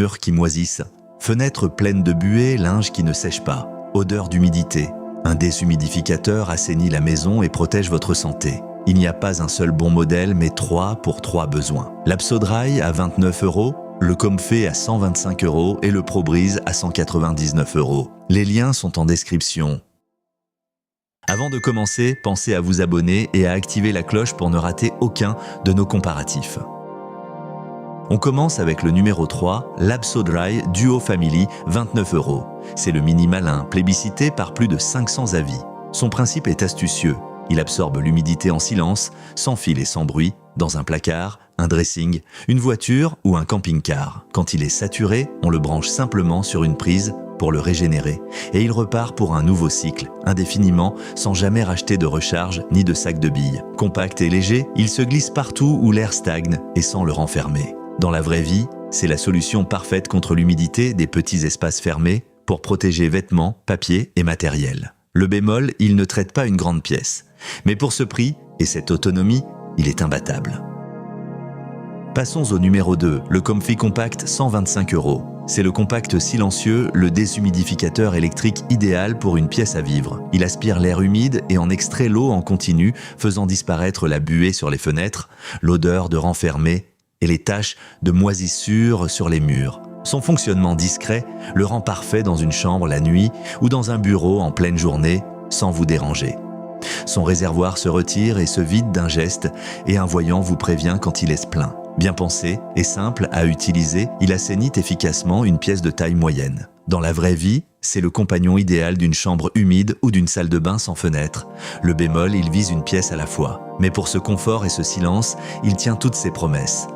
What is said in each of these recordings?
murs qui moisissent, fenêtres pleines de buée, linge qui ne sèche pas, odeur d'humidité. Un déshumidificateur assainit la maison et protège votre santé. Il n'y a pas un seul bon modèle, mais 3 pour 3 besoins. L'Absodry à 29 €, le Comfy à 125 € et le ProBreeze à 199 €. Les liens sont en description. Avant de commencer, pensez à vous abonner et à activer la cloche pour ne rater aucun de nos comparatifs. On commence avec le numéro 3, l'Absodry Duo Family, 29 €. C'est le mini malin, plébiscité par plus de 500 avis. Son principe est astucieux. Il absorbe l'humidité en silence, sans fil et sans bruit, dans un placard, un dressing, une voiture ou un camping-car. Quand il est saturé, on le branche simplement sur une prise pour le régénérer. Et il repart pour un nouveau cycle, indéfiniment, sans jamais racheter de recharge ni de sac de billes. Compact et léger, il se glisse partout où l'air stagne et sans le renfermer. Dans la vraie vie, c'est la solution parfaite contre l'humidité des petits espaces fermés pour protéger vêtements, papier et matériel. Le bémol, il ne traite pas une grande pièce. Mais pour ce prix et cette autonomie, il est imbattable. Passons au numéro 2, le Comfy Compact 125 €. C'est le compact silencieux, le déshumidificateur électrique idéal pour une pièce à vivre. Il aspire l'air humide et en extrait l'eau en continu, faisant disparaître la buée sur les fenêtres, l'odeur de renfermé et les taches de moisissure sur les murs. Son fonctionnement discret le rend parfait dans une chambre la nuit ou dans un bureau en pleine journée, sans vous déranger. Son réservoir se retire et se vide d'un geste et un voyant vous prévient quand il est plein. Bien pensé et simple à utiliser, il assainit efficacement une pièce de taille moyenne. Dans la vraie vie, c'est le compagnon idéal d'une chambre humide ou d'une salle de bain sans fenêtre. Le bémol, il vise une pièce à la fois. Mais pour ce confort et ce silence, il tient toutes ses promesses.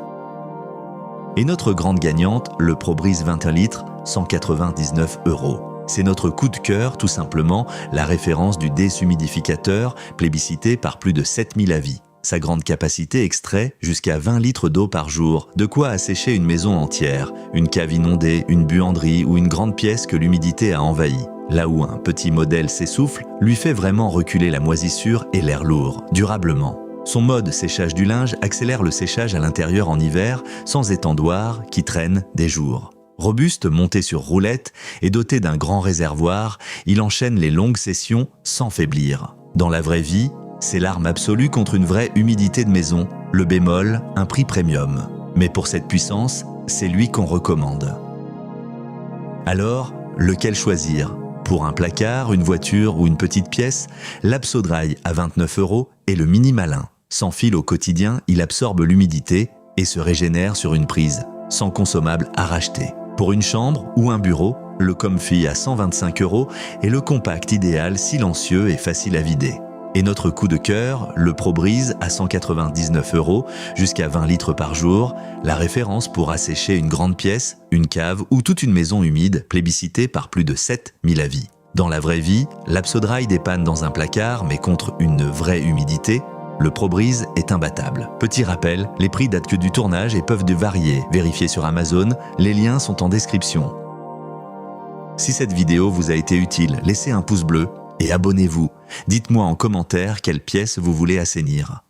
Et notre grande gagnante, le ProBreeze 21 litres, 199 €. C'est notre coup de cœur, tout simplement, la référence du déshumidificateur, plébiscité par plus de 7000 avis. Sa grande capacité extrait jusqu'à 20 litres d'eau par jour, de quoi assécher une maison entière, une cave inondée, une buanderie ou une grande pièce que l'humidité a envahie. Là où un petit modèle s'essouffle, lui fait vraiment reculer la moisissure et l'air lourd, durablement. Son mode séchage du linge accélère le séchage à l'intérieur en hiver, sans étendoir, qui traîne des jours. Robuste, monté sur roulette et doté d'un grand réservoir, il enchaîne les longues sessions sans faiblir. Dans la vraie vie, c'est l'arme absolue contre une vraie humidité de maison. Le bémol, un prix premium. Mais pour cette puissance, c'est lui qu'on recommande. Alors, lequel choisir ? Pour un placard, une voiture ou une petite pièce, l'Absodry à 29 € est le mini malin. Sans fil au quotidien, il absorbe l'humidité et se régénère sur une prise, sans consommable à racheter. Pour une chambre ou un bureau, le Comfy à 125 € est le compact idéal, silencieux et facile à vider. Et notre coup de cœur, le ProBreeze à 199 € jusqu'à 20 litres par jour, la référence pour assécher une grande pièce, une cave ou toute une maison humide, plébiscitée par plus de 7000 avis. Dans la vraie vie, l'Absodry dépanne dans un placard, mais contre une vraie humidité, le ProBreeze est imbattable. Petit rappel, les prix datent que du tournage et peuvent varier. Vérifiez sur Amazon, les liens sont en description. Si cette vidéo vous a été utile, laissez un pouce bleu et abonnez-vous. Dites-moi en commentaire quelle pièce vous voulez assainir.